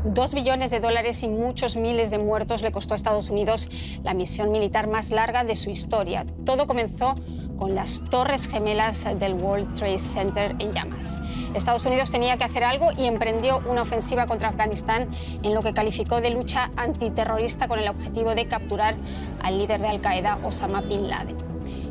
2 billones de dólares y muchos miles de muertos le costó a Estados Unidos la misión militar más larga de su historia. Todo comenzó con las Torres Gemelas del World Trade Center en llamas. Estados Unidos tenía que hacer algo y emprendió una ofensiva contra Afganistán en lo que calificó de lucha antiterrorista con el objetivo de capturar al líder de Al-Qaeda, Osama Bin Laden.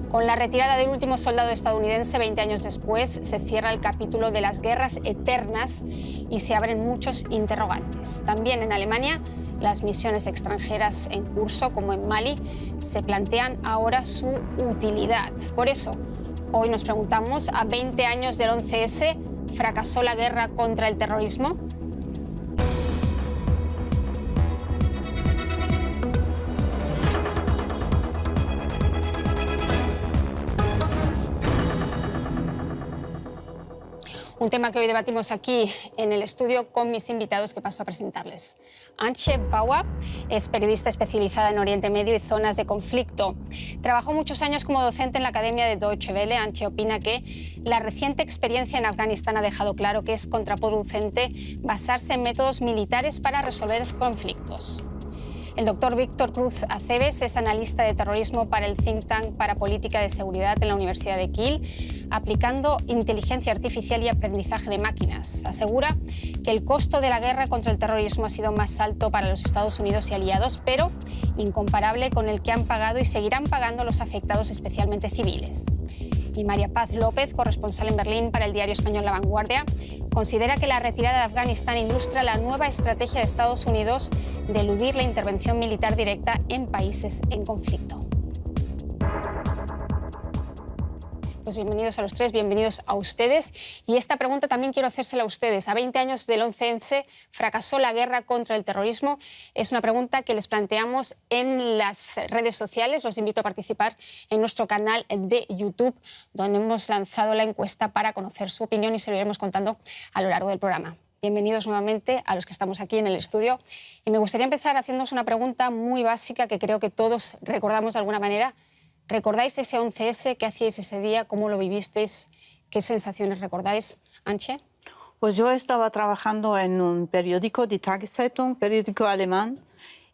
Con la retirada del último soldado estadounidense 20 años después, se cierra el capítulo de las guerras eternas y se abren muchos interrogantes. También en Alemania, las misiones extranjeras en curso, como en Mali, se plantean ahora su utilidad. Por eso, hoy nos preguntamos, ¿a 20 años del 11S fracasó la guerra contra el terrorismo? Un tema que hoy debatimos aquí en el estudio con mis invitados que paso a presentarles. Antje Bauer es periodista especializada en Oriente Medio y zonas de conflicto. Trabajó muchos años como docente en la Academia de Deutsche Welle. Antje opina que la reciente experiencia en Afganistán ha dejado claro que es contraproducente basarse en métodos militares para resolver conflictos. El doctor Víctor Cruz Aceves es analista de terrorismo para el think tank para política de seguridad en la Universidad de Kiel, aplicando inteligencia artificial y aprendizaje de máquinas. Asegura que el costo de la guerra contra el terrorismo ha sido más alto para los Estados Unidos y aliados, pero incomparable con el que han pagado y seguirán pagando los afectados, especialmente civiles. Y María Paz López, corresponsal en Berlín para el diario español La Vanguardia, considera que la retirada de Afganistán ilustra la nueva estrategia de Estados Unidos de eludir la intervención militar directa en países en conflicto. Pues bienvenidos a los tres, bienvenidos a ustedes. Y esta pregunta también quiero hacérsela a ustedes. A 20 años del 11S, ¿fracasó la guerra contra el terrorismo? Es una pregunta que les planteamos en las redes sociales. Los invito a participar en nuestro canal de YouTube, donde hemos lanzado la encuesta para conocer su opinión y se lo iremos contando a lo largo del programa. Bienvenidos nuevamente a los que estamos aquí en el estudio. Y me gustaría empezar haciéndoos una pregunta muy básica que creo que todos recordamos de alguna manera. ¿Recordáis ese 11S? ¿Qué hacíais ese día? ¿Cómo lo vivisteis? ¿Qué sensaciones recordáis? Antje. Pues yo estaba trabajando en un periódico, Die Tageszeitung, periódico alemán,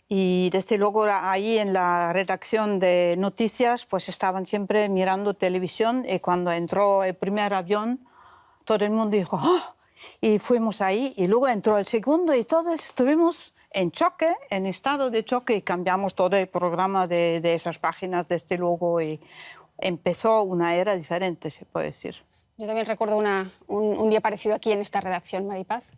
y desde luego ahí en la redacción de noticias pues estaban siempre mirando televisión y cuando entró el primer avión todo el mundo dijo ¡oh! Y fuimos ahí y luego entró el segundo y todos estuvimos en choque, en estado de choque, y cambiamos todo el programa de esas páginas desde luego y empezó una era diferente, se puede decir. Yo también recuerdo un día parecido aquí en esta redacción, Maripaz.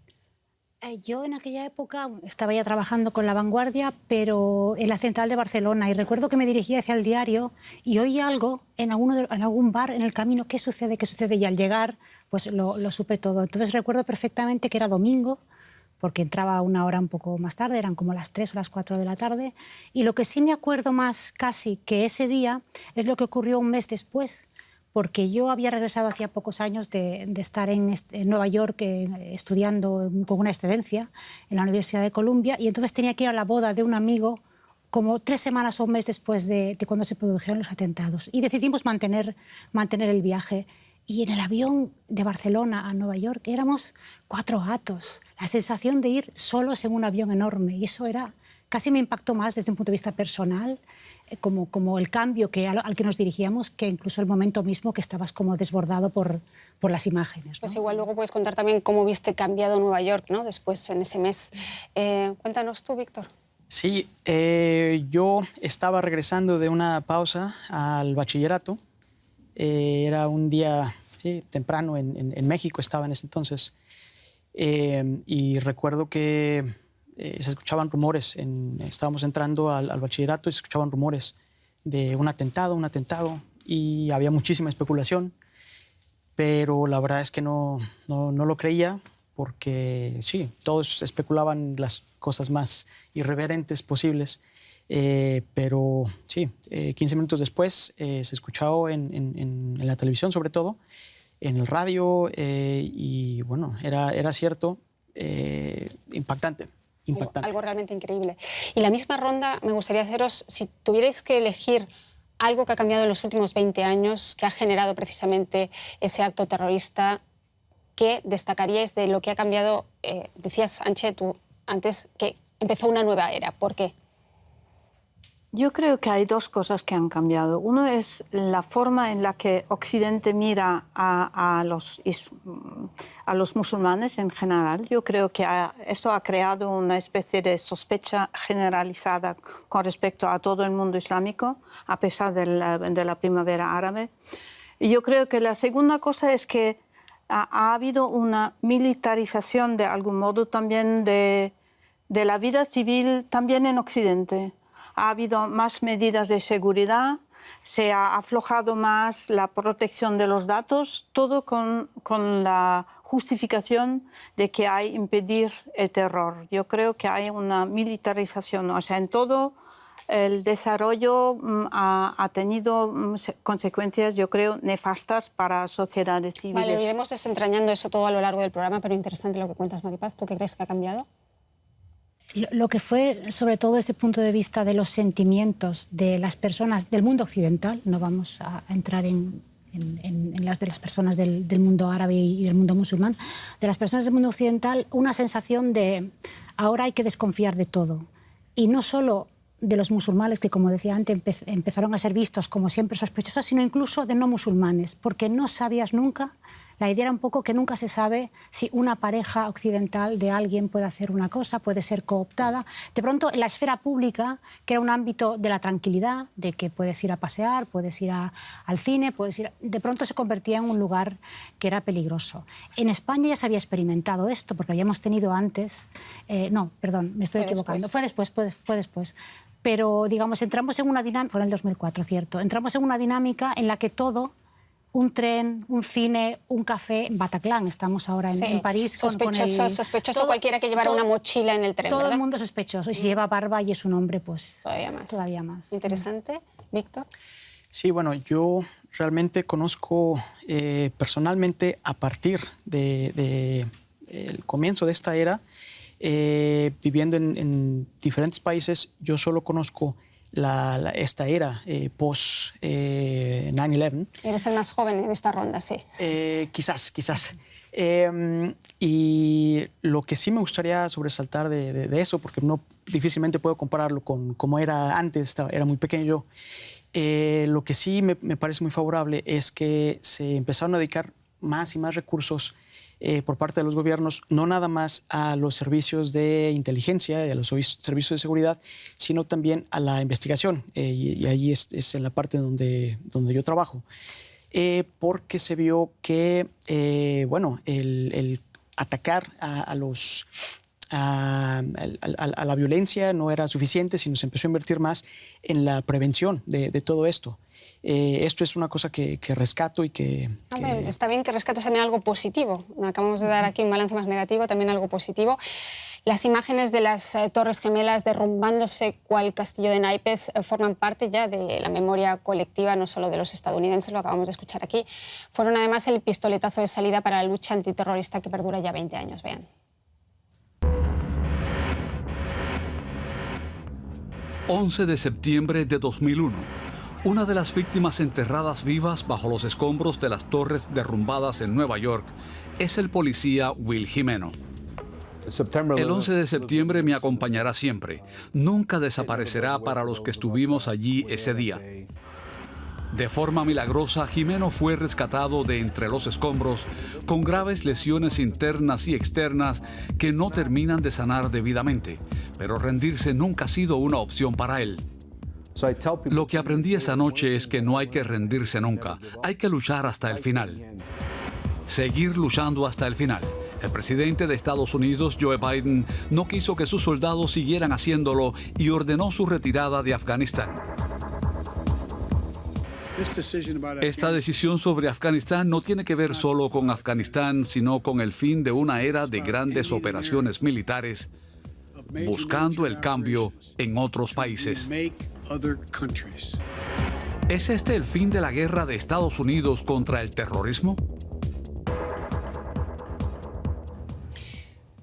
Yo en aquella época estaba ya trabajando con La Vanguardia, pero en la central de Barcelona, y recuerdo que me dirigía hacia el diario y oí algo en algún bar en el camino. ¿Qué sucede? ¿Qué sucede? Y al llegar pues lo supe todo. Entonces recuerdo perfectamente que era domingo, porque entraba una hora un poco más tarde, eran como las 3 o las 4 de la tarde. Y lo que sí me acuerdo más casi que ese día es lo que ocurrió un mes después, porque yo había regresado hacía pocos años de estar en Nueva York estudiando con una excedencia en la Universidad de Columbia, y entonces tenía que ir a la boda de un amigo como 3 semanas o un mes después de cuando se produjeron los atentados. Y decidimos mantener el viaje. Y en el avión de Barcelona a Nueva York éramos 4 gatos. La sensación de ir solos en un avión enorme. Y eso casi me impactó más desde un punto de vista personal, como el cambio al que nos dirigíamos, que incluso el momento mismo que estabas como desbordado por las imágenes, ¿no? Pues igual luego puedes contar también cómo viste cambiado Nueva York, ¿no? Después en ese mes. Cuéntanos tú, Víctor. Sí, yo estaba regresando de una pausa al bachillerato. Era un día temprano en México, estaba en ese entonces. Y recuerdo que se escuchaban rumores. Estábamos entrando al bachillerato y se escuchaban rumores de un atentado, y había muchísima especulación. Pero la verdad es que no lo creía, porque sí, todos especulaban las cosas más irreverentes posibles. Pero sí, 15 minutos después se escuchó en la televisión, sobre todo, en el radio, y bueno, era cierto, impactante. Algo realmente increíble. Y la misma ronda me gustaría haceros, si tuvierais que elegir algo que ha cambiado en los últimos 20 años, que ha generado precisamente ese acto terrorista, ¿qué destacaríais de lo que ha cambiado? Decías, Antje, tú antes que empezó una nueva era. ¿Por qué? Yo creo que hay dos cosas que han cambiado. Uno es la forma en la que Occidente mira a los musulmanes en general. Yo creo que esto ha creado una especie de sospecha generalizada con respecto a todo el mundo islámico, a pesar de la primavera árabe. Y yo creo que la segunda cosa es que ha habido una militarización de algún modo también de la vida civil también en Occidente. Ha habido más medidas de seguridad, se ha aflojado más la protección de los datos, todo con la justificación de que hay que impedir el terror. Yo creo que hay una militarización, o sea, en todo el desarrollo ha tenido consecuencias, yo creo, nefastas para sociedades civiles. Vale, iremos desentrañando eso todo a lo largo del programa, pero interesante lo que cuentas, Maripaz. ¿Tú qué crees que ha cambiado? Lo que fue, sobre todo desde el punto de vista de los sentimientos de las personas del mundo occidental, no vamos a entrar en las de las personas del mundo árabe y del mundo musulmán, de las personas del mundo occidental, una sensación de ahora hay que desconfiar de todo. Y no solo de los musulmanes, que como decía antes empezaron a ser vistos como siempre sospechosos, sino incluso de no musulmanes, porque no sabías nunca. La idea era un poco que nunca se sabe si una pareja occidental de alguien puede hacer una cosa, puede ser cooptada. De pronto, en la esfera pública, que era un ámbito de la tranquilidad, de que puedes ir a pasear, puedes ir al cine, de pronto se convertía en un lugar que era peligroso. En España ya se había experimentado esto, porque habíamos tenido antes... no, perdón, me estoy equivocando. Fue después. Pero, digamos, entramos en una dinámica... Fue en el 2004, ¿cierto? Entramos en una dinámica en la que todo... Un tren, un cine, un café en Bataclan. Estamos ahora en París. Sospechoso cualquiera que llevara una mochila en el tren, todo ¿verdad? el mundo sospechoso. Y si lleva barba y es un hombre, pues todavía más. Interesante. Víctor. Sí, bueno, yo realmente conozco personalmente a partir del comienzo de esta era, viviendo en diferentes países, yo solo conozco esta era post 9/11. Eres el más joven en esta ronda, sí. Quizás. Y lo que sí me gustaría sobresaltar de eso, porque no difícilmente puedo compararlo con cómo era antes, era muy pequeño, lo que sí me parece muy favorable es que se empezaron a dedicar más y más recursos por parte de los gobiernos, no nada más a los servicios de inteligencia y a los servicios de seguridad, sino también a la investigación. Y ahí es en la parte donde yo trabajo. Porque se vio que el atacar a la violencia no era suficiente, sino se empezó a invertir más en la prevención de todo esto. Esto es una cosa que rescato y que... Está bien que rescates también algo positivo. Acabamos de dar aquí un balance más negativo, también algo positivo. Las imágenes de las Torres Gemelas derrumbándose cual castillo de naipes forman parte ya de la memoria colectiva, no solo de los estadounidenses, lo acabamos de escuchar aquí. Fueron además el pistoletazo de salida para la lucha antiterrorista que perdura ya 20 años. Vean. 11 de septiembre de 2001. Una de las víctimas enterradas vivas bajo los escombros de las torres derrumbadas en Nueva York es el policía Will Jimeno. El 11 de septiembre me acompañará siempre. Nunca desaparecerá para los que estuvimos allí ese día. De forma milagrosa, Jimeno fue rescatado de entre los escombros con graves lesiones internas y externas que no terminan de sanar debidamente, pero rendirse nunca ha sido una opción para él. Lo que aprendí esa noche es que no hay que rendirse nunca, hay que luchar hasta el final. Seguir luchando hasta el final. El presidente de Estados Unidos, Joe Biden, no quiso que sus soldados siguieran haciéndolo y ordenó su retirada de Afganistán. Esta decisión sobre Afganistán no tiene que ver solo con Afganistán, sino con el fin de una era de grandes operaciones militares, buscando el cambio en otros países. ¿Es este el fin de la guerra de Estados Unidos contra el terrorismo?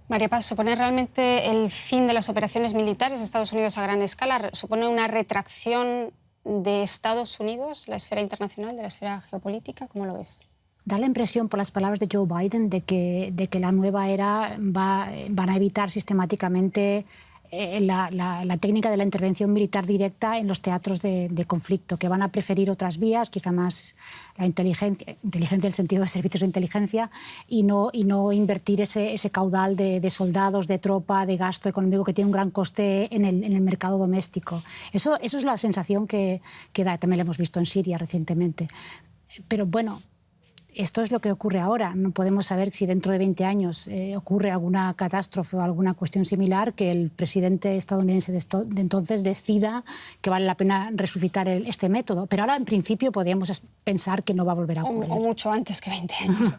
María Paz, ¿supone realmente el fin de las operaciones militares de Estados Unidos a gran escala? ¿Supone una retracción de Estados Unidos, la esfera internacional, de la esfera geopolítica? ¿Cómo lo ves? Da la impresión, por las palabras de Joe Biden, de que la nueva era van a evitar sistemáticamente la técnica de la intervención militar directa en los teatros de conflicto, que van a preferir otras vías, quizá más la inteligencia en el sentido de servicios de inteligencia, y no invertir ese caudal de soldados, de tropa, de gasto económico que tiene un gran coste en el mercado doméstico. Eso es la sensación que da. También lo hemos visto en Siria recientemente. Pero bueno, esto es lo que ocurre ahora. No podemos saber si dentro de 20 años ocurre alguna catástrofe o alguna cuestión similar, que el presidente estadounidense de entonces decida que vale la pena resucitar este método. Pero ahora, en principio, podríamos pensar que no va a volver a ocurrir. O mucho antes que 20 años.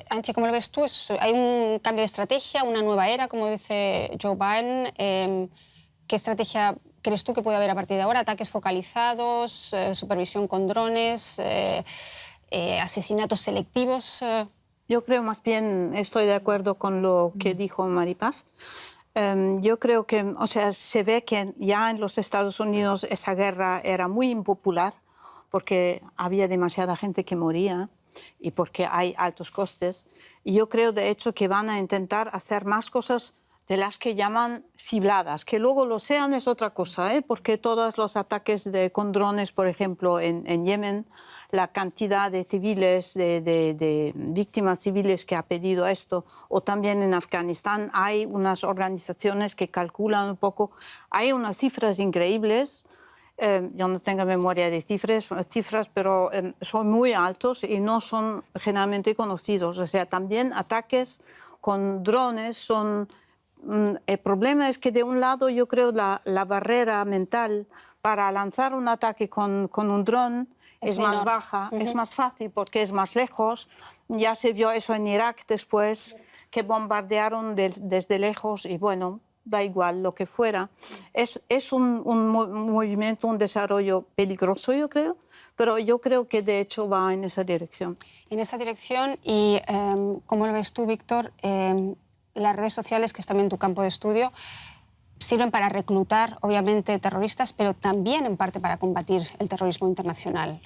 Antje, ¿cómo lo ves tú? ¿Hay un cambio de estrategia, una nueva era, como dice Joe Biden? ¿Qué estrategia crees tú que puede haber a partir de ahora? ¿Ataques focalizados, supervisión con drones, asesinatos selectivos? Yo creo más bien, estoy de acuerdo con lo que dijo Maripaz. Yo creo que, o sea, se ve que ya en los Estados Unidos esa guerra era muy impopular porque había demasiada gente que moría y porque hay altos costes. Y yo creo, de hecho, que van a intentar hacer más cosas de las que llaman cibladas. Que luego lo sean es otra cosa, ¿eh? Porque todos los ataques con drones, por ejemplo, en Yemen, la cantidad de civiles, de víctimas civiles que ha pedido esto, o también en Afganistán hay unas organizaciones que calculan un poco, hay unas cifras increíbles. Yo no tengo memoria de cifras, pero son muy altos y no son generalmente conocidos. O sea, también ataques con drones son... El problema es que de un lado yo creo la barrera mental para lanzar un ataque con un dron es más baja, es más fácil porque es más lejos. Ya se vio eso en Irak después, que bombardearon desde lejos y bueno, da igual lo que fuera. Es un movimiento, un desarrollo peligroso, yo creo, pero yo creo que de hecho va en esa dirección. En esa dirección, y ¿cómo lo ves tú, Víctor? Las redes sociales, que es también tu campo de estudio, sirven para reclutar, obviamente, terroristas, pero también en parte para combatir el terrorismo internacional.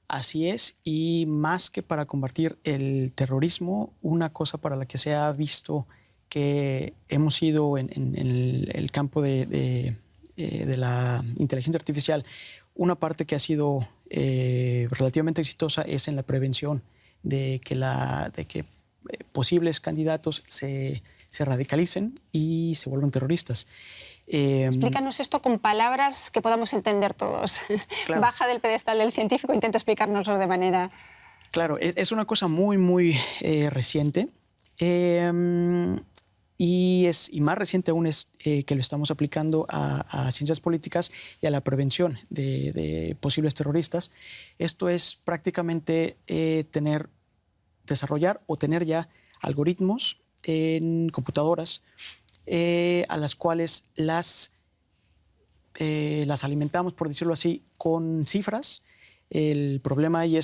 Así es, y más que para combatir el terrorismo, una cosa para la que se ha visto que hemos ido en el campo de la inteligencia artificial, una parte que ha sido relativamente exitosa es en la prevención de que posibles candidatos se radicalicen y se vuelvan terroristas. Explícanos esto con palabras que podamos entender todos. Claro. Baja del pedestal del científico, intenta explicárnoslo de manera... Claro, es una cosa muy, muy reciente. Y más reciente aún es que lo estamos aplicando a ciencias políticas y a la prevención de posibles terroristas. Esto es prácticamente desarrollar o tener ya algoritmos en computadoras a las cuales las alimentamos, por decirlo así, con cifras. El problema ahí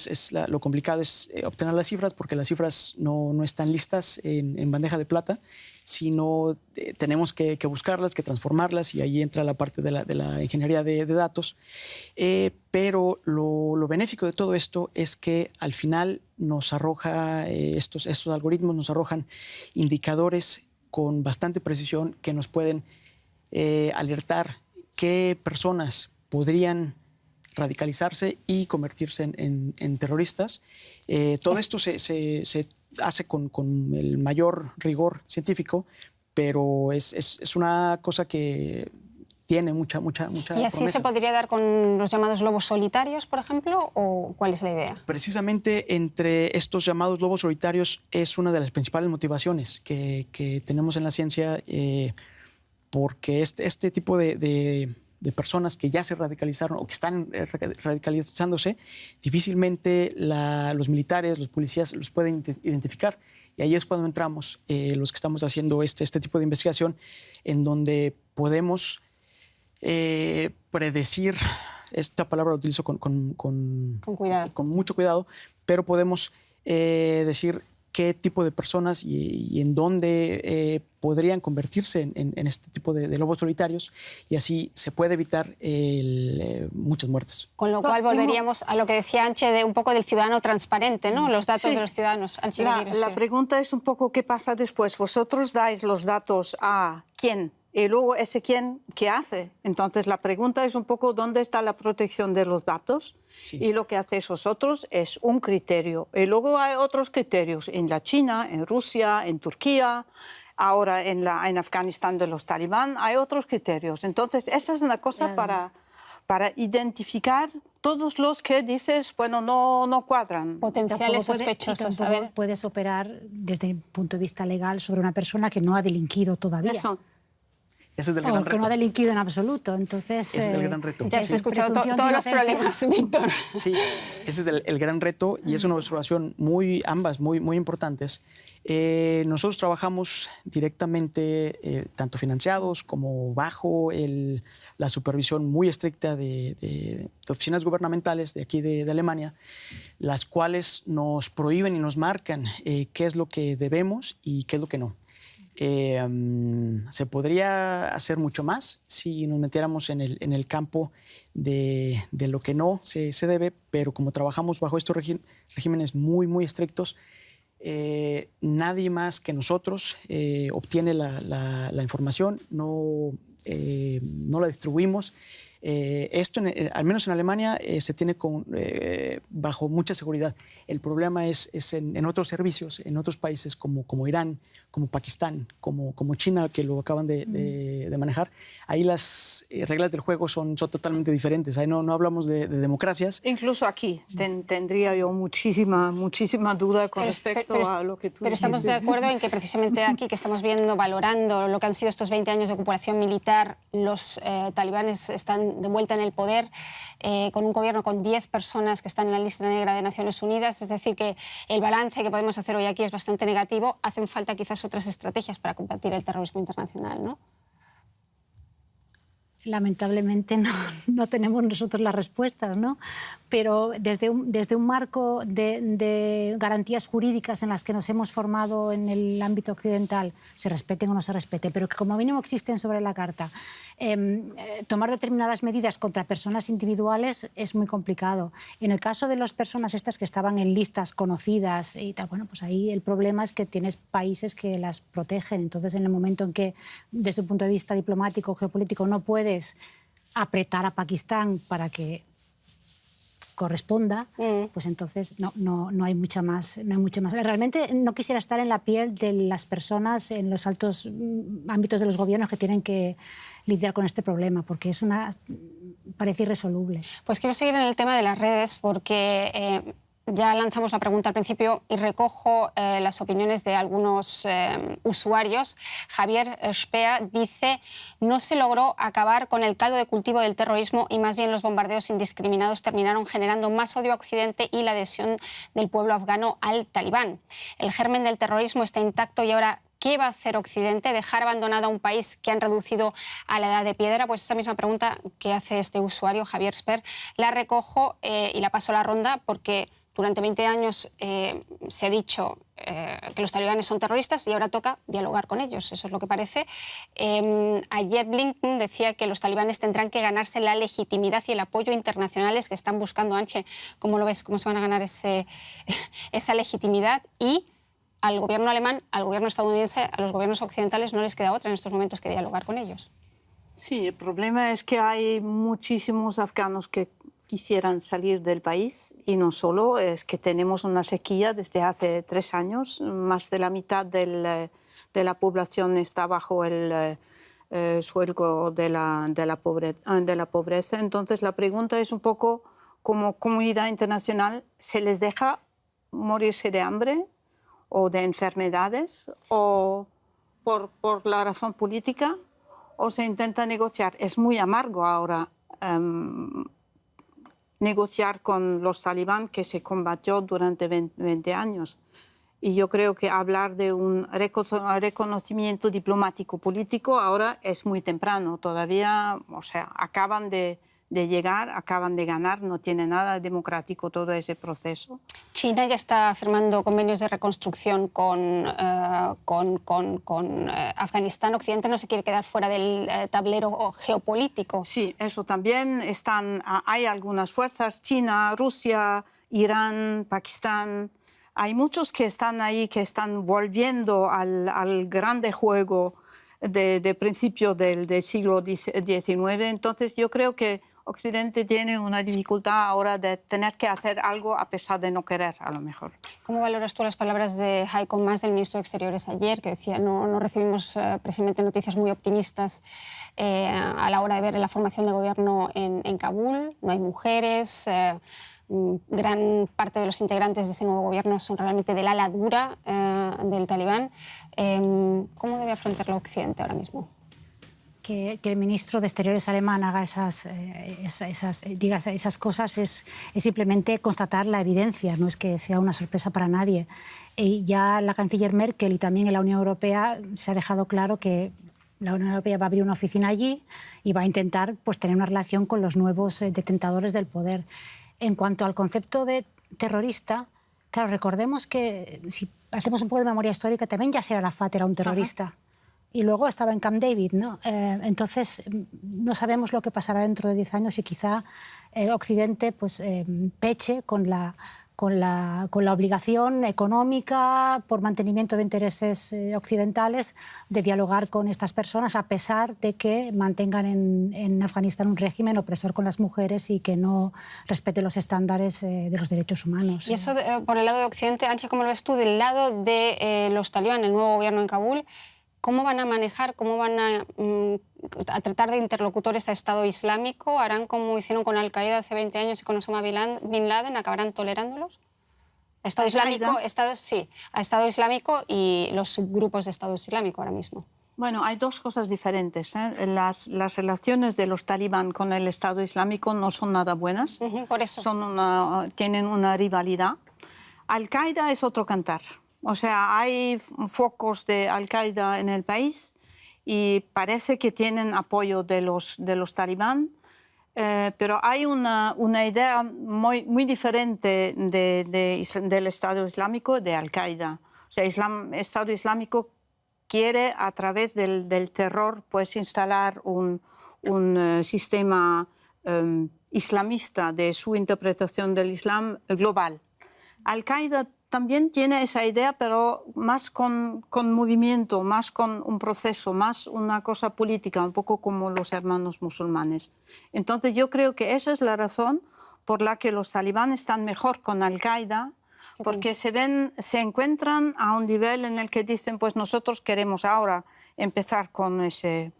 lo complicado es obtener las cifras, porque las cifras no están listas en bandeja de plata, sino tenemos que buscarlas, que transformarlas, y ahí entra la parte de la ingeniería de datos. Pero lo benéfico de todo esto es que al final nos arroja, estos algoritmos nos arrojan indicadores con bastante precisión que nos pueden alertar qué personas podrían radicalizarse y convertirse en terroristas. Todo esto se hace con el mayor rigor científico, pero es una cosa que tiene mucha ¿Y así promesa. se podría dar con los llamados lobos solitarios, por ejemplo? ¿O cuál es la idea? Precisamente entre estos llamados lobos solitarios es una de las principales motivaciones que tenemos en la ciencia, porque este tipo de personas que ya se radicalizaron o que están radicalizándose, difícilmente los militares, los policías los pueden identificar. Y ahí es cuando entramos los que estamos haciendo este tipo de investigación, en donde podemos predecir, esta palabra la utilizo con cuidado, con mucho cuidado, pero podemos decir qué tipo de personas y en dónde podrían convertirse en este tipo de lobos solitarios, y así se puede evitar muchas muertes. Con lo cual volveríamos a lo que decía Antje de un poco del ciudadano transparente, ¿no? Los datos Sí. de los ciudadanos. Antje, La pregunta es un poco qué pasa después. Vosotros dais los datos a quién y luego ese quién, ¿qué hace? Entonces la pregunta es un poco dónde está la protección de los datos. Sí. Y lo que hacéis vosotros es un criterio. Y luego hay otros criterios en la China, en Rusia, en Turquía, ahora en Afganistán de los talibán, hay otros criterios. Entonces esa es una cosa para identificar todos los que dices, bueno, no cuadran. Potenciales sospechosos. A ver, puedes operar desde el punto de vista legal sobre una persona que no ha delinquido todavía. Eso. Ese es el gran reto. Que no ha delinquido en absoluto. Entonces, ese es el gran reto. Ya se ha escuchado todos los problemas, Víctor. Sí, ese es el gran reto y es una observación ambas muy importantes. Nosotros trabajamos directamente, tanto financiados como bajo la supervisión muy estricta de oficinas gubernamentales de aquí de Alemania, las cuales nos prohíben y nos marcan qué es lo que debemos y qué es lo que no. Se podría hacer mucho más si nos metiéramos en el campo de lo que no se debe, pero como trabajamos bajo estos regímenes muy estrictos, nadie más que nosotros obtiene la información, no la distribuimos. Esto, al menos en Alemania, se tiene bajo mucha seguridad. El problema es en otros servicios, en otros países como Irán, como Pakistán, como China, que lo acaban de manejar. Ahí las reglas del juego son totalmente diferentes. Ahí no hablamos de democracias. Incluso aquí tendría yo muchísima duda con respecto a lo que tú dices. Pero estamos de acuerdo en que precisamente aquí que estamos viendo, valorando lo que han sido estos 20 años de ocupación militar, los talibanes están de vuelta en el poder, con un gobierno con 10 personas que están en la lista negra de Naciones Unidas. Es decir, que el balance que podemos hacer hoy aquí es bastante negativo. Hacen falta quizás otras estrategias para combatir el terrorismo internacional, ¿no? Lamentablemente no tenemos nosotros las respuestas, ¿no? Pero desde un marco de garantías jurídicas en las que nos hemos formado en el ámbito occidental, se respeten o no se respeten, pero que como mínimo existen sobre la carta, tomar determinadas medidas contra personas individuales es muy complicado. En el caso de las personas estas que estaban en listas conocidas y tal, bueno, pues ahí el problema es que tienes países que las protegen. Entonces, en el momento en que, desde un punto de vista diplomático o geopolítico, no puedes apretar a Pakistán para que corresponda, pues entonces no hay mucha más. Realmente no quisiera estar en la piel de las personas en los altos ámbitos de los gobiernos que tienen que lidiar con este problema, porque parece irresoluble. Pues quiero seguir en el tema de las redes porque ya lanzamos la pregunta al principio y recojo las opiniones de algunos usuarios. Javier Spea dice: no se logró acabar con el caldo de cultivo del terrorismo y más bien los bombardeos indiscriminados terminaron generando más odio a Occidente y la adhesión del pueblo afgano al talibán. El germen del terrorismo está intacto y ahora, ¿qué va a hacer Occidente? ¿Dejar abandonado a un país que han reducido a la edad de piedra? Pues esa misma pregunta que hace este usuario, Javier Sper, la recojo y la paso a la ronda porque durante 20 años se ha dicho que los talibanes son terroristas y ahora toca dialogar con ellos. Eso es lo que parece. Ayer Blinken decía que los talibanes tendrán que ganarse la legitimidad y el apoyo internacionales que están buscando. Antje, ¿cómo lo ves? ¿Cómo se van a ganar esa legitimidad? Y al gobierno alemán, al gobierno estadounidense, a los gobiernos occidentales no les queda otra en estos momentos que dialogar con ellos. Sí, el problema es que hay muchísimos afganos que quisieran salir del país y no solo, es que tenemos una sequía desde hace 3 años. Más de la mitad de la población está bajo el sueldo de la pobreza. Entonces la pregunta es un poco, como comunidad internacional, ¿se les deja morirse de hambre o de enfermedades o por la razón política o se intenta negociar? Es muy amargo ahora negociar con los talibán que se combatió durante 20 años. Y yo creo que hablar de un reconocimiento diplomático político ahora es muy temprano. Todavía, o sea, acaban de de llegar, acaban de ganar, no tiene nada democrático todo ese proceso. China ya está firmando convenios de reconstrucción con Afganistán. Occidente no se quiere quedar fuera del tablero geopolítico. Sí, eso también. Hay algunas fuerzas, China, Rusia, Irán, Pakistán. Hay muchos que están ahí, que están volviendo al grande juego de principio del siglo XIX. Entonces yo creo que Occidente tiene una dificultad ahora de tener que hacer algo a pesar de no querer, a lo mejor. ¿Cómo valoras tú las palabras de Heiko Maas, el ministro de Exteriores, ayer, que decía no recibimos precisamente noticias muy optimistas a la hora de ver la formación de gobierno en Kabul? No hay mujeres, gran parte de los integrantes de ese nuevo gobierno son realmente del ala dura del talibán. ¿Cómo debe afrontarlo Occidente ahora mismo? Que el ministro de Exteriores alemán haga diga esas cosas es simplemente constatar la evidencia, no es que sea una sorpresa para nadie. Y ya la canciller Merkel y también en la Unión Europea se ha dejado claro que la Unión Europea va a abrir una oficina allí y va a intentar pues, tener una relación con los nuevos detentadores del poder. En cuanto al concepto de terrorista, claro, recordemos que si hacemos un poco de memoria histórica, también Yasser Arafat era un terrorista. Ajá. Y luego estaba en Camp David, ¿no? Entonces, no sabemos lo que pasará dentro de 10 años y quizá Occidente pues, peche con la obligación económica por mantenimiento de intereses occidentales de dialogar con estas personas a pesar de que mantengan en Afganistán un régimen opresor con las mujeres y que no respete los estándares de los derechos humanos. Y eso por el lado de Occidente, Antje, ¿cómo lo ves tú? Del lado de los talibán, el nuevo gobierno en Kabul, ¿cómo van a manejar, cómo van a tratar de interlocutores a Estado Islámico? ¿Harán como hicieron con Al-Qaeda hace 20 años y con Osama Bin Laden? ¿Acabarán tolerándolos? Estado Islámico, a Estado Islámico y los subgrupos de Estado Islámico ahora mismo. Bueno, hay dos cosas diferentes. Las relaciones de los talibán con el Estado Islámico no son nada buenas. Por eso. Tienen una rivalidad. Al-Qaeda es otro cantar. O sea, hay focos de Al-Qaeda en el país y parece que tienen apoyo de los talibán, pero hay una idea muy diferente del Estado Islámico de Al-Qaeda. O sea, Estado Islámico quiere, a través del terror, pues, instalar un sistema islamista de su interpretación del Islam global. Al-Qaeda también tiene esa idea, pero más con movimiento, más con un proceso, más una cosa política, un poco como los hermanos musulmanes. Entonces yo creo que esa es la razón por la que los talibanes están mejor con Al-Qaeda, porque se encuentran a un nivel en el que dicen, pues nosotros queremos ahora empezar con ese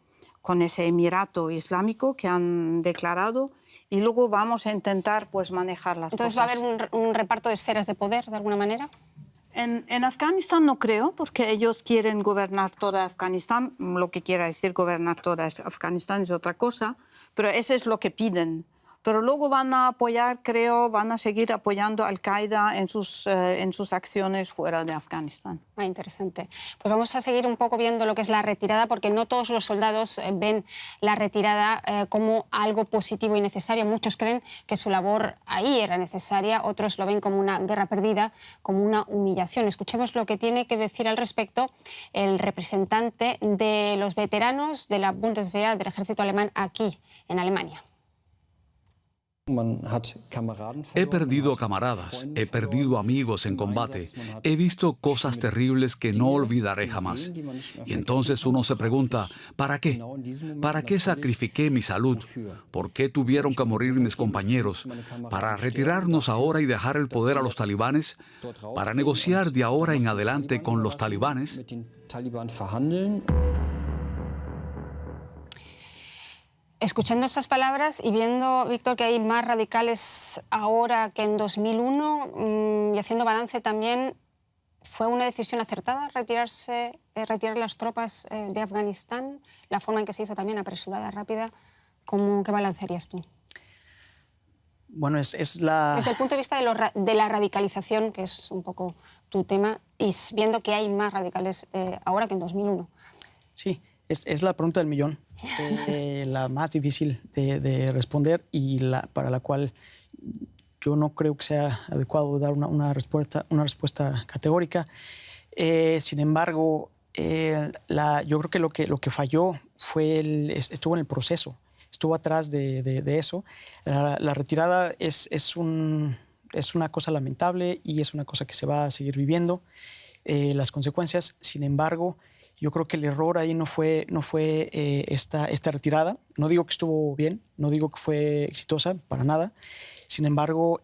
emirato islámico que han declarado, y luego vamos a intentar pues, manejar las cosas. cosas. ¿Entonces va a haber un reparto de esferas de poder, de alguna manera? En Afganistán no creo, porque ellos quieren gobernar toda Afganistán. Lo que quiera decir gobernar toda Afganistán es otra cosa, pero eso es lo que piden. Pero luego van a apoyar, creo, van a seguir apoyando a Al-Qaeda en sus acciones fuera de Afganistán. Interesante. Pues vamos a seguir un poco viendo lo que es la retirada, porque no todos los soldados ven la retirada como algo positivo y necesario. Muchos creen que su labor ahí era necesaria, otros lo ven como una guerra perdida, como una humillación. Escuchemos lo que tiene que decir al respecto el representante de los veteranos de la Bundeswehr, del ejército alemán, aquí en Alemania. He perdido camaradas, he perdido amigos en combate, he visto cosas terribles que no olvidaré jamás. Y entonces uno se pregunta, ¿para qué? ¿Para qué sacrifiqué mi salud? ¿Por qué tuvieron que morir mis compañeros? ¿Para retirarnos ahora y dejar el poder a los talibanes? ¿Para negociar de ahora en adelante con los talibanes? Escuchando estas palabras y viendo, Víctor, que hay más radicales ahora que en 2001 y haciendo balance también, ¿fue una decisión acertada retirar las tropas de Afganistán? La forma en que se hizo también apresurada, rápida, ¿qué balancearías tú? Bueno, es la... Desde el punto de vista de la radicalización, que es un poco tu tema, y viendo que hay más radicales ahora que en 2001. Sí, es la pregunta del millón. la más difícil de responder y para la cual yo no creo que sea adecuado dar una respuesta categórica. Sin embargo, yo creo que lo que falló estuvo en el proceso, estuvo atrás de eso. La retirada es una cosa lamentable y es una cosa que se va a seguir viviendo, las consecuencias. Sin embargo, yo creo que el error ahí no fue esta retirada. No digo que estuvo bien, no digo que fue exitosa, para nada. Sin embargo,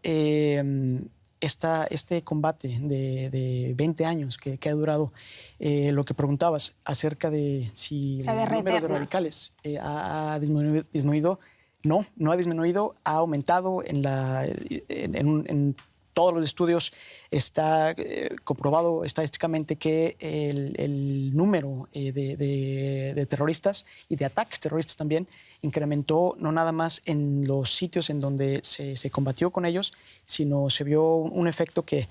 este combate de 20 años que ha durado, lo que preguntabas acerca de si el número de radicales ha disminuido, no ha disminuido, ha aumentado. En todos los estudios está comprobado estadísticamente que el número de terroristas y de ataques terroristas también incrementó, no nada más en los sitios en donde se combatió con ellos, sino se vio un efecto que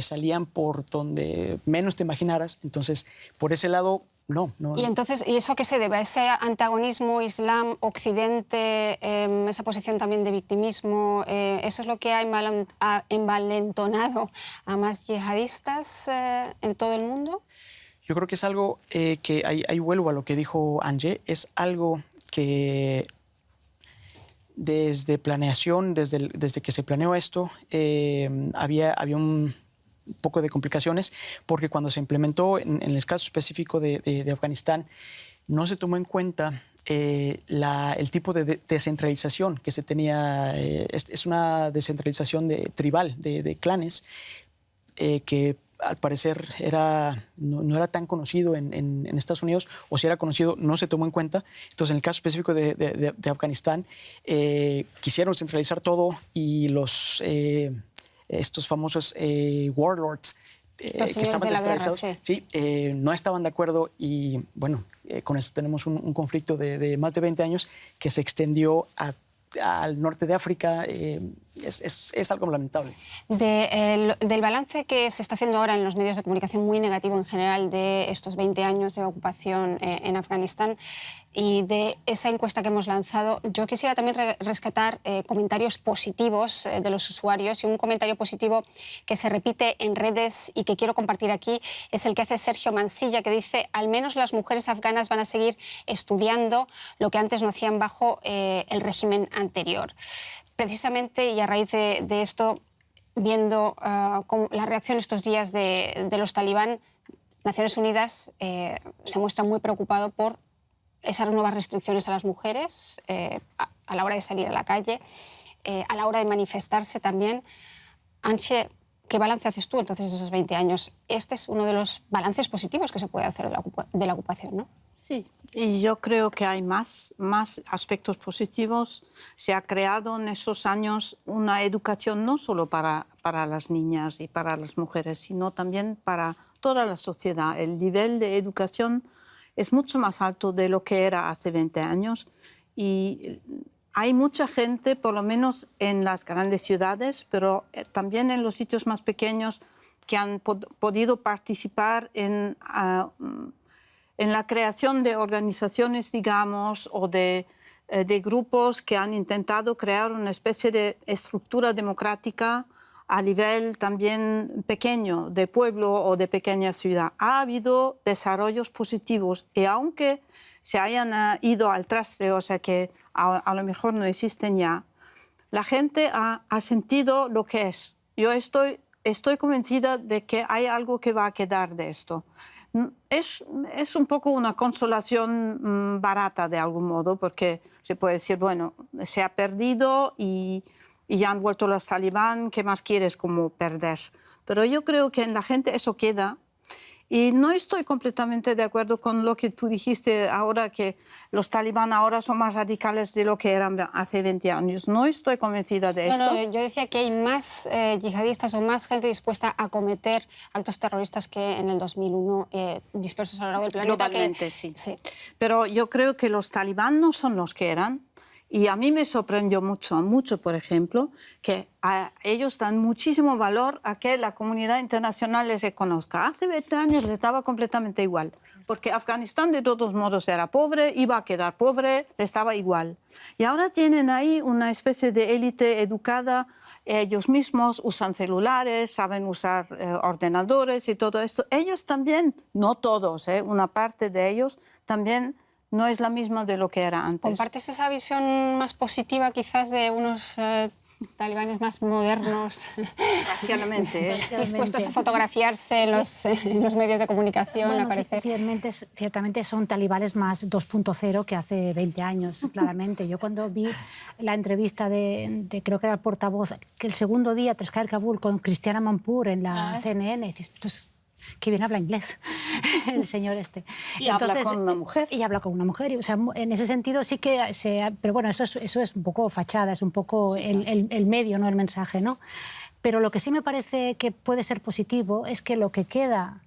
salían por donde menos te imaginaras. Entonces, por ese lado, no. ¿Y entonces, ¿y eso a qué se debe? ¿Ese antagonismo Islam-Occidente, esa posición también de victimismo, eso es lo que ha envalentonado a más yihadistas en todo el mundo? Yo creo que es algo que, ahí vuelvo a lo que dijo Angie, es algo que desde planeación, desde que se planeó esto, había un poco de complicaciones, porque cuando se implementó en el caso específico de Afganistán, no se tomó en cuenta el tipo de descentralización que se tenía. Es una descentralización tribal, de clanes, que al parecer no era tan conocido en Estados Unidos, o si era conocido no se tomó en cuenta. Entonces, en el caso específico de Afganistán, quisieron centralizar todo y estos famosos warlords que estaban descentralizados, sí, no estaban de acuerdo y, bueno, con eso tenemos un conflicto de más de 20 años que se extendió al norte de África. Es algo lamentable. Del balance que se está haciendo ahora en los medios de comunicación, muy negativo en general, de estos 20 años de ocupación en Afganistán y de esa encuesta que hemos lanzado, yo quisiera también rescatar comentarios positivos de los usuarios, y un comentario positivo que se repite en redes y que quiero compartir aquí es el que hace Sergio Mansilla, que dice: al menos las mujeres afganas van a seguir estudiando, lo que antes no hacían bajo el régimen anterior. Precisamente, y a raíz de esto, viendo la reacción estos días de los talibán, Naciones Unidas se muestra muy preocupado por esas nuevas restricciones a las mujeres a la hora de salir a la calle, a la hora de manifestarse también. Antje, ¿qué balance haces tú entonces de esos 20 años? Este es uno de los balances positivos que se puede hacer de la ocupación, ¿no? Sí, y yo creo que hay más aspectos positivos. Se ha creado en esos años una educación no solo para las niñas y para las mujeres, sino también para toda la sociedad. El nivel de educación es mucho más alto de lo que era hace 20 años y hay mucha gente, por lo menos en las grandes ciudades, pero también en los sitios más pequeños, que han podido participar en la creación de organizaciones, digamos, o de grupos que han intentado crear una especie de estructura democrática a nivel también pequeño, de pueblo o de pequeña ciudad. Ha habido desarrollos positivos y aunque se hayan ido al traste, o sea que a lo mejor no existen ya, la gente ha sentido lo que es. Yo estoy convencida de que hay algo que va a quedar de esto. Es un poco una consolación barata de algún modo, porque se puede decir, bueno, se ha perdido y ya han vuelto los talibán, ¿qué más quieres como perder? Pero yo creo que en la gente eso queda. Y no estoy completamente de acuerdo con lo que tú dijiste ahora, que los talibán ahora son más radicales de lo que eran hace 20 años. No estoy convencida de esto. No, yo decía que hay más yihadistas o más gente dispuesta a cometer actos terroristas que en el 2001, dispersos a lo largo del planeta. Globalmente, sí. Pero yo creo que los talibán no son los que eran. Y a mí me sorprendió mucho, por ejemplo, que ellos dan muchísimo valor a que la comunidad internacional les reconozca. Hace 20 años les daba completamente igual, porque Afganistán de todos modos era pobre, iba a quedar pobre, les daba igual. Y ahora tienen ahí una especie de élite educada, ellos mismos usan celulares, saben usar ordenadores y todo esto. Ellos también, no todos, una parte de ellos también no es la misma de lo que era antes. ¿Compartes esa visión más positiva quizás de unos talibanes más modernos, Desgraciadamente, dispuestos a fotografiarse en los medios de comunicación, bueno, a aparecer? Ciertamente son talibanes más 2.0 que hace 20 años, claramente. Yo cuando vi la entrevista de creo que era el portavoz, que el segundo día tras caer Kabul con Christiane Amanpour en la CNN, dices, pues, que bien habla inglés el señor este. Y habla con una mujer. Y habla con una mujer. O sea, en ese sentido sí que... pero bueno, eso es un poco fachada, es un poco el medio, no el mensaje, ¿no? Pero lo que sí me parece que puede ser positivo es que lo que queda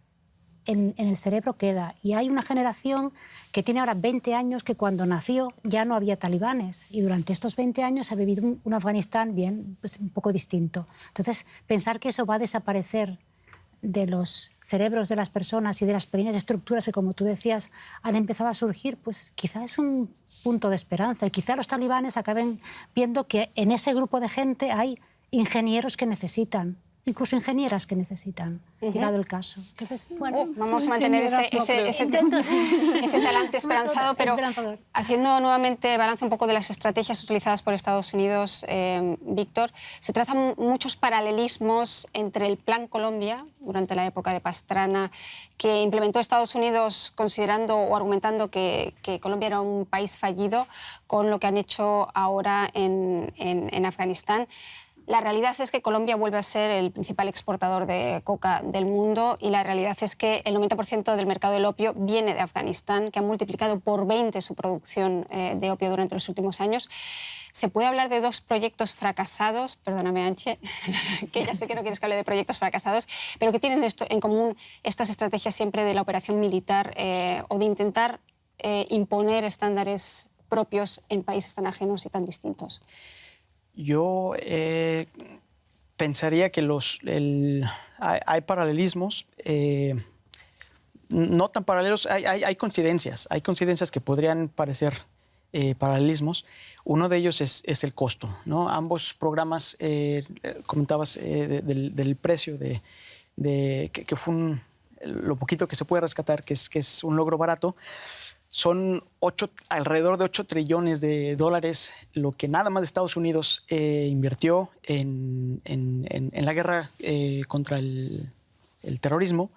en el cerebro queda. Y hay una generación que tiene ahora 20 años que cuando nació ya no había talibanes. Y durante estos 20 años ha vivido un Afganistán bien, pues, un poco distinto. Entonces, pensar que eso va a desaparecer de los cerebros de las personas y de las pequeñas estructuras que, como tú decías, han empezado a surgir, pues quizá es un punto de esperanza. Y quizá los talibanes acaben viendo que en ese grupo de gente hay ingenieros que necesitan, incluso ingenieras que necesitan, llegado el caso. Entonces, bueno, vamos a mantener ese talante esperanzado, pero haciendo nuevamente balance un poco de las estrategias utilizadas por Estados Unidos, Víctor, se trazan muchos paralelismos entre el Plan Colombia, durante la época de Pastrana, que implementó Estados Unidos considerando o argumentando que Colombia era un país fallido, con lo que han hecho ahora en Afganistán. La realidad es que Colombia vuelve a ser el principal exportador de coca del mundo y la realidad es que el 90% del mercado del opio viene de Afganistán, que ha multiplicado por 20 su producción de opio durante los últimos años. ¿Se puede hablar de dos proyectos fracasados? Perdóname, Antje, que ya sé que no quieres que hable de proyectos fracasados, pero que tienen esto en común estas estrategias siempre de la operación militar o de intentar imponer estándares propios en países tan ajenos y tan distintos. Yo pensaría que hay paralelismos, no tan paralelos, hay coincidencias que podrían parecer paralelismos. Uno de ellos es el costo, ¿no? Ambos programas, comentabas del precio, que fue lo poquito que se puede rescatar, que es un logro barato. Son alrededor de 8 trillones de dólares lo que nada más Estados Unidos invirtió en la guerra contra el terrorismo.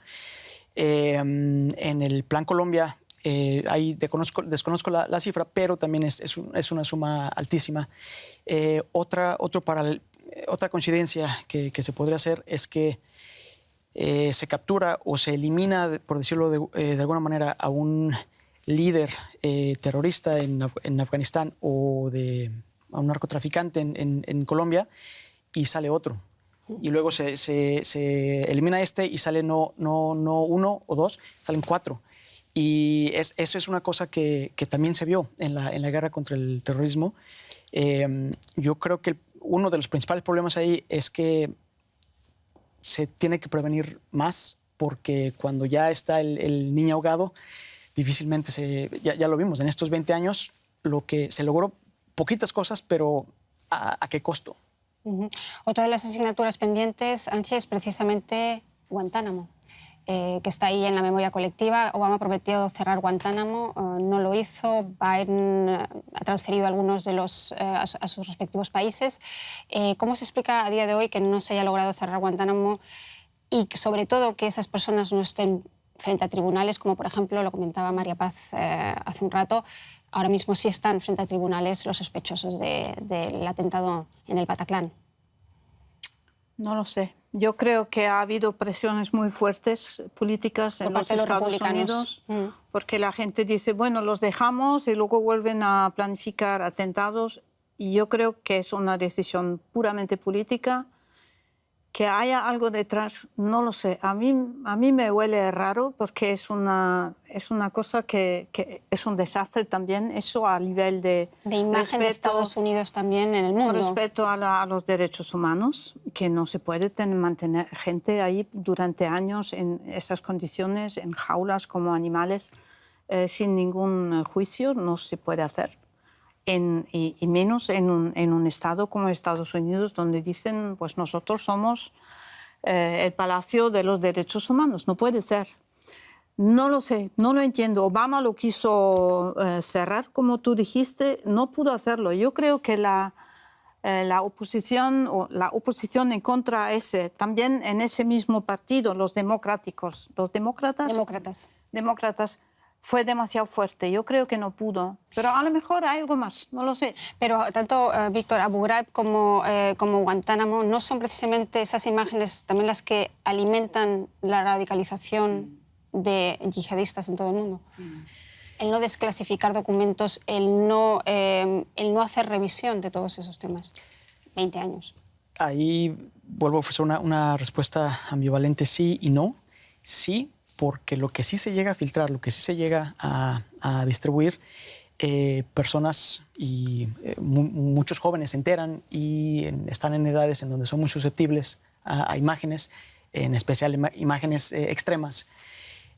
En el Plan Colombia, desconozco la cifra, pero también es una suma altísima. Otra coincidencia que se podría hacer es que se captura o se elimina, por decirlo de alguna manera, a un líder terrorista en Afganistán o a un narcotraficante en Colombia y sale otro. Y luego se elimina y sale no uno o dos, salen 4. Y eso es una cosa que también se vio en la guerra contra el terrorismo. Yo creo que uno de los principales problemas ahí es que se tiene que prevenir más porque cuando ya está el niño ahogado, difícilmente ya lo vimos en estos 20 años, lo que se logró, poquitas cosas, pero ¿a qué costo? Otra de las asignaturas pendientes, Antje, es precisamente Guantánamo, que está ahí en la memoria colectiva. Obama prometió cerrar Guantánamo, no lo hizo. Biden ha transferido algunos de a sus respectivos países. ¿Cómo se explica a día de hoy que no se haya logrado cerrar Guantánamo y sobre todo que esas personas no estén frente a tribunales, como por ejemplo lo comentaba María Paz hace un rato? Ahora mismo sí están frente a tribunales los sospechosos del atentado en el Bataclan. No lo sé. Yo creo que ha habido presiones muy fuertes políticas en los Estados Unidos, porque la gente dice, bueno, los dejamos y luego vuelven a planificar atentados. Y yo creo que es una decisión puramente política Que haya algo detrás, no lo sé. A mí me huele raro porque es una cosa que es un desastre también, eso a nivel de imagen de Estados Unidos también en el mundo. Con respecto a los derechos humanos, que no se puede mantener gente ahí durante años en esas condiciones, en jaulas como animales, sin ningún juicio, no se puede hacer. Y menos en un estado como Estados Unidos, donde dicen, pues nosotros somos el palacio de los derechos humanos. No puede ser. No lo sé, no lo entiendo. Obama lo quiso cerrar, como tú dijiste, no pudo hacerlo. Yo creo que la oposición en contra también en ese mismo partido, los demócratas, fue demasiado fuerte. Yo creo que no pudo. Pero a lo mejor hay algo más, no lo sé. Pero tanto, Víctor, Abu Ghraib como Guantánamo no son precisamente esas imágenes también las que alimentan la radicalización de yihadistas en todo el mundo. El no desclasificar documentos, el no hacer revisión de todos esos temas. 20 años. Ahí vuelvo a ofrecer una respuesta ambivalente, sí y no. Sí, porque lo que sí se llega a filtrar, lo que sí se llega a distribuir, personas y muchos jóvenes se enteran y están en edades en donde son muy susceptibles a imágenes, en especial imágenes extremas.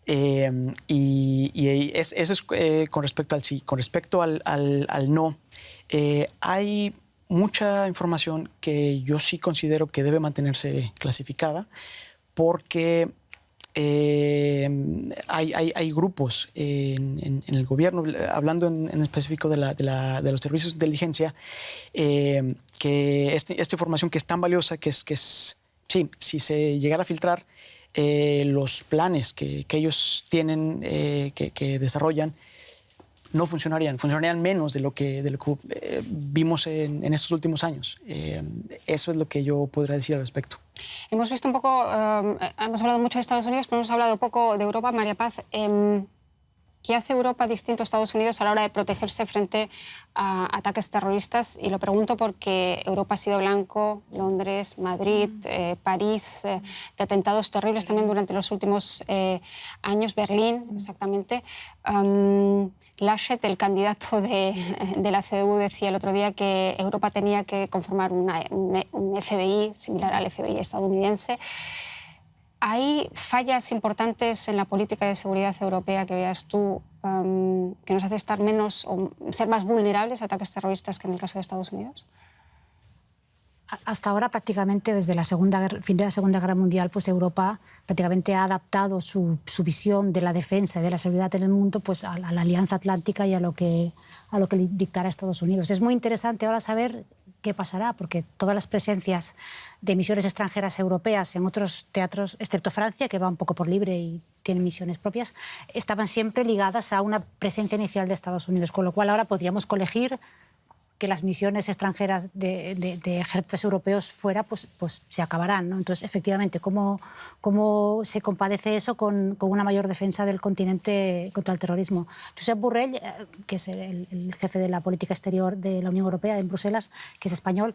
Y eso es con respecto al sí. Con respecto al no, hay mucha información que yo sí considero que debe mantenerse clasificada porque hay grupos en el gobierno, hablando en específico de los servicios de inteligencia, que esta información que es tan valiosa que es sí, si se llegara a filtrar, los planes que ellos tienen, que desarrollan, no funcionarían menos de lo que vimos en estos últimos años. Eso es lo que yo podría decir al respecto. Hemos visto un poco, hemos hablado mucho de Estados Unidos, pero hemos hablado poco de Europa. María Paz, ¿qué hace Europa distinto a Estados Unidos a la hora de protegerse frente a ataques terroristas? Y lo pregunto porque Europa ha sido blanco, Londres, Madrid, París, de atentados terribles también durante los últimos años, Berlín, exactamente. Laschet, el candidato de la CDU, decía el otro día que Europa tenía que conformar un FBI similar al FBI estadounidense. ¿Hay fallas importantes en la política de seguridad europea que veas tú que nos hace estar menos o ser más vulnerables a ataques terroristas que en el caso de Estados Unidos? Hasta ahora, prácticamente desde fin de la Segunda Guerra Mundial, pues Europa prácticamente ha adaptado su visión de la defensa y de la seguridad en el mundo pues, a la Alianza Atlántica y a lo que dictara Estados Unidos. Es muy interesante ahora saber qué pasará, porque todas las presencias de misiones extranjeras europeas en otros teatros, excepto Francia, que va un poco por libre y tiene misiones propias, estaban siempre ligadas a una presencia inicial de Estados Unidos, con lo cual ahora podríamos colegir que las misiones extranjeras de ejércitos europeos fuera, pues se acabarán, ¿no? Entonces, efectivamente, ¿cómo se compadece eso con una mayor defensa del continente contra el terrorismo? Josep Borrell, que es el jefe de la política exterior de la Unión Europea en Bruselas, que es español,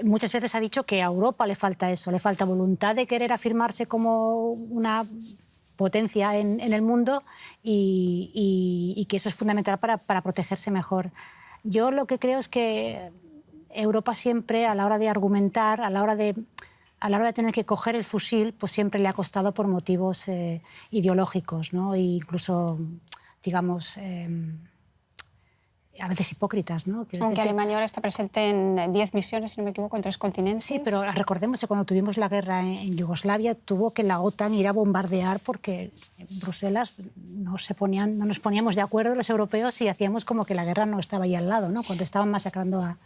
muchas veces ha dicho que a Europa le falta eso, le falta voluntad de querer afirmarse como una potencia en el mundo y que eso es fundamental para protegerse mejor. Yo lo que creo es que Europa siempre, a la hora de argumentar, a la hora de tener que coger el fusil, pues siempre le ha costado por motivos ideológicos, ¿no? E incluso, digamos, a veces hipócritas, ¿no? Aunque Alemania ahora está presente en 10 misiones, si no me equivoco, en 3 continentes. Sí, pero recordemos que cuando tuvimos la guerra en Yugoslavia tuvo que la OTAN ir a bombardear porque en Bruselas no nos poníamos de acuerdo los europeos y hacíamos como que la guerra no estaba ahí al lado, ¿no? Cuando estaban masacrando a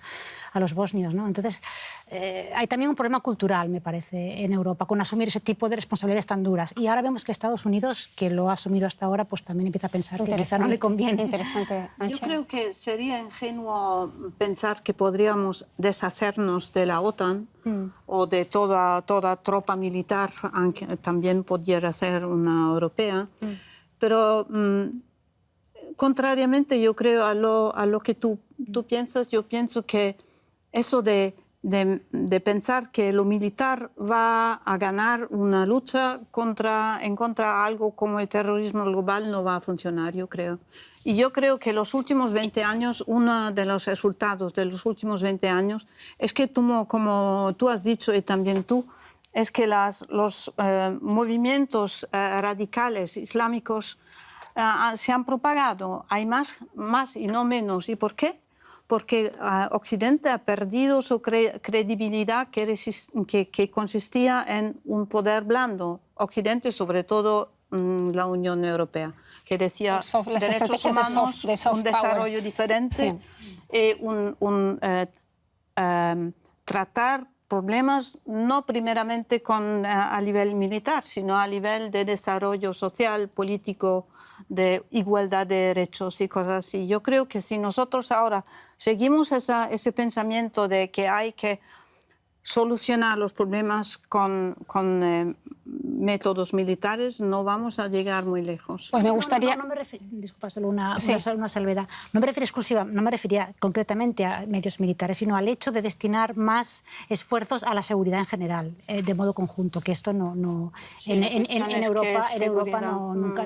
los bosnios, ¿no? Entonces, hay también un problema cultural, me parece, en Europa, con asumir ese tipo de responsabilidades tan duras. Y ahora vemos que Estados Unidos, que lo ha asumido hasta ahora, pues también empieza a pensar que quizá no le conviene. Interesante. Yo creo que sería ingenuo pensar que podríamos deshacernos de la OTAN o de toda tropa militar, aunque también pudiera ser una europea. Pero contrariamente, yo creo a lo que tú piensas, yo pienso que eso de de pensar que lo militar va a ganar una lucha en contra de algo como el terrorismo global no va a funcionar, yo creo. Y yo creo que los últimos 20 años, uno de los resultados de los últimos 20 años es que, como tú has dicho y también tú, es que los movimientos radicales islámicos se han propagado. Hay más y no menos. ¿Y por qué? Porque Occidente ha perdido su credibilidad que consistía en un poder blando. Occidente, sobre todo la Unión Europea, que decía las derechos humanos, de soft un power. desarrollo diferente, sí. Tratar problemas no primeramente a nivel militar, sino a nivel de desarrollo social, político, de igualdad de derechos y cosas así. Yo creo que si nosotros ahora seguimos ese pensamiento de que hay que solucionar los problemas con métodos militares, no vamos a llegar muy lejos. Pues me gustaría... Disculpa, solo una salvedad. No me refería concretamente a medios militares, sino al hecho de destinar más esfuerzos a la seguridad en general, de modo conjunto, que esto no Sí, en Europa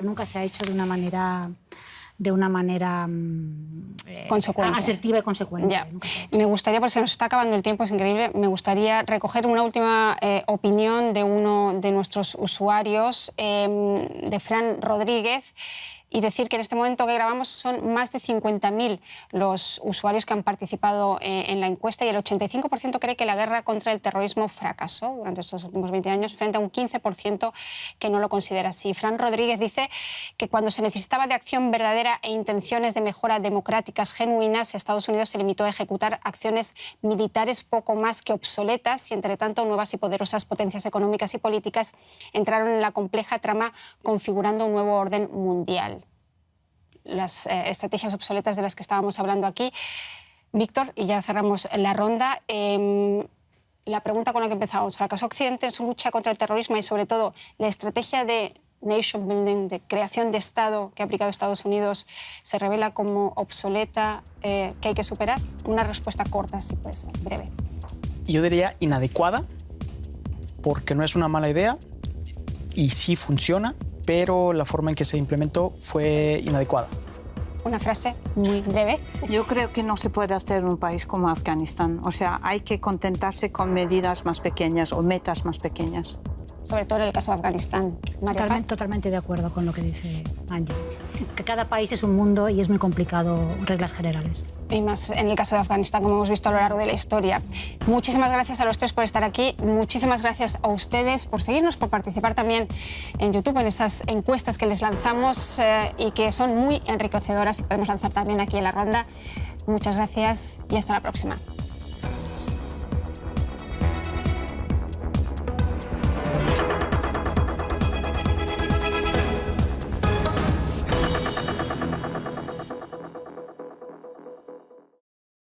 nunca se ha hecho de una manera asertiva y consecuente. Ya. Me gustaría, porque se nos está acabando el tiempo, es increíble, me gustaría recoger una última opinión de uno de nuestros usuarios, de Fran Rodríguez, y decir que en este momento que grabamos son más de 50.000 los usuarios que han participado en la encuesta y el 85% cree que la guerra contra el terrorismo fracasó durante estos últimos 20 años frente a un 15% que no lo considera así. Fran Rodríguez dice que cuando se necesitaba de acción verdadera e intenciones de mejora democráticas genuinas, Estados Unidos se limitó a ejecutar acciones militares poco más que obsoletas y, entre tanto, nuevas y poderosas potencias económicas y políticas entraron en la compleja trama configurando un nuevo orden mundial. Las estrategias obsoletas de las que estábamos hablando aquí. Víctor, y ya cerramos la ronda, la pregunta con la que empezamos: ¿fracasó Occidente en su lucha contra el terrorismo y, sobre todo, la estrategia de nation building, de creación de Estado que ha aplicado Estados Unidos, se revela como obsoleta, que hay que superar? Una respuesta corta, si puede ser, breve. Yo diría inadecuada, porque no es una mala idea y sí funciona, pero la forma en que se implementó fue inadecuada. Una frase muy breve. Yo creo que no se puede hacer en un país como Afganistán. O sea, hay que contentarse con medidas más pequeñas o metas más pequeñas. Sobre todo en el caso de Afganistán. Totalmente de acuerdo con lo que dice Angie. Que cada país es un mundo y es muy complicado reglas generales. Y más en el caso de Afganistán, como hemos visto a lo largo de la historia. Muchísimas gracias a los tres por estar aquí. Muchísimas gracias a ustedes por seguirnos, por participar también en YouTube, en esas encuestas que les lanzamos y que son muy enriquecedoras y podemos lanzar también aquí en la ronda. Muchas gracias y hasta la próxima.